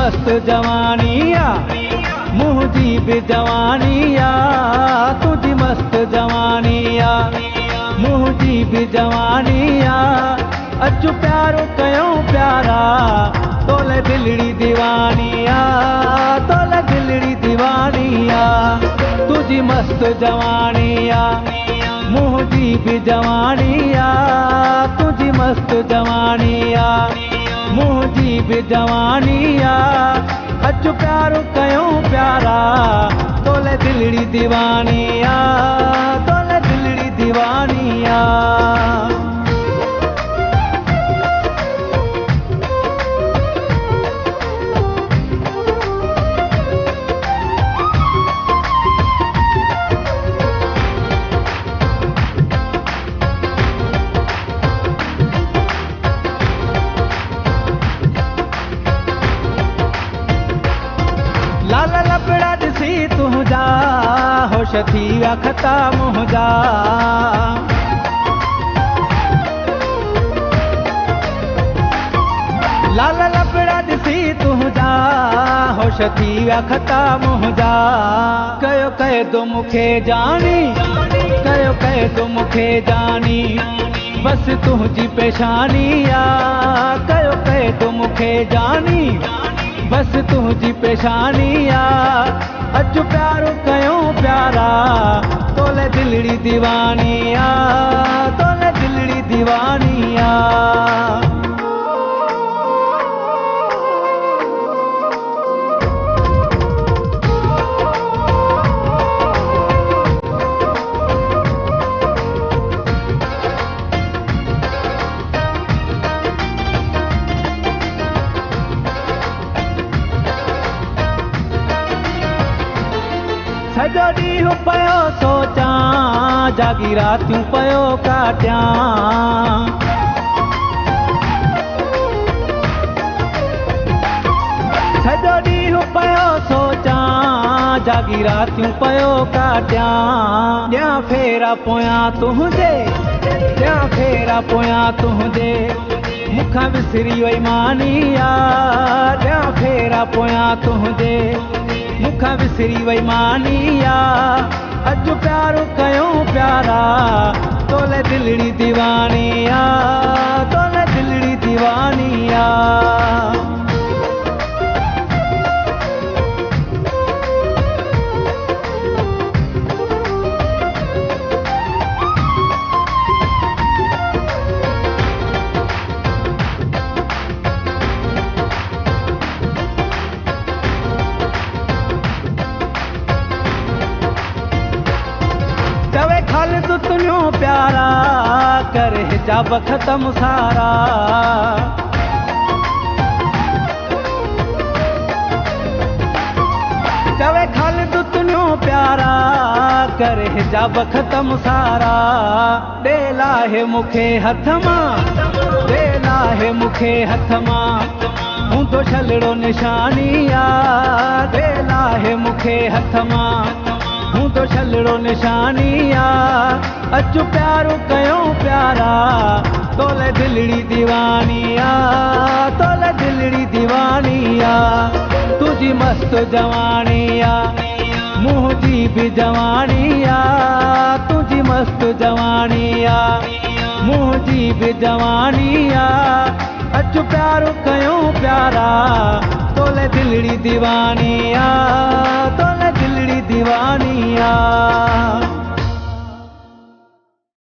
मस्त जवानिया मुझी भी जवानिया तुझी मस्त जवानिया मुझी भी जवानिया अचु प्यारो कयो प्यारा तोले दिलड़ी दीवानिया तोले दिलड़ी दीवानिया तुझी मस्त जवानिया मुझी भी जवानिया तुझी मस्त जवानिया मुझी भी जवानिया अचु प्यारो कयो प्यारा तोले दिलड़ी दीवानिया तोले दिलड़ी दीवानिया लाला लपड़ा दिसी तुझा होश थी विया खता मुंहिंजा लाला लपड़ा दिसी तुझा होश थी विया खता मुंहिंजा कयो क़ैदो मूंखे जानी कयो क़ैदो मूंखे जानी बस तुझी पेशानी कयो क़ैदो मूंखे जानी बस तुझी पेशानिया अचु प्यारो कयो प्यारा तोले दिलड़ी दीवानिया तोले दिलड़ी दीवानिया सॼो ॾींहुं पियो सोचां जागी रातियूं पियो काटियां सॼो ॾींहुं पियो सोचां जागी रातियूं पियो काटियां ॾियां फेरा पोयां तुंहिंजे ॾियां फेरा पोयां तुंहिंजे मूंखां विसरी वई मानिया ॾियां फेरा पोयां तुंहिंजे मूंखां विसरी वई मानिया अॼु प्यारो कयो प्यारा तोले दिलड़ी दीवानिया तोले दिलड़ी दीवानिया खालिद तुनियो प्यारा करे हिजाब ख़त्म सारा चवे खालिद तुनियो प्यारा करे हिजाब ख़त्म सारा दे लाहे मूंखे हथ मां दे लाहे मूंखे हथ मां हूंदो छलड़ो निशानिया दे लाहे मूंखे हथ मां हूंदो छलड़ो निशानिया अचु प्यारो कयो प्यारा तोले दिलड़ी दीवानिया तोले दिलड़ी दीवानिया तुझी मस्त जवानिया मुझी भी जवानिया तुझी मस्त जवानिया मुझी भी जवानिया अचु प्यारो कयो प्यारा तोले दिलड़ी दीवानी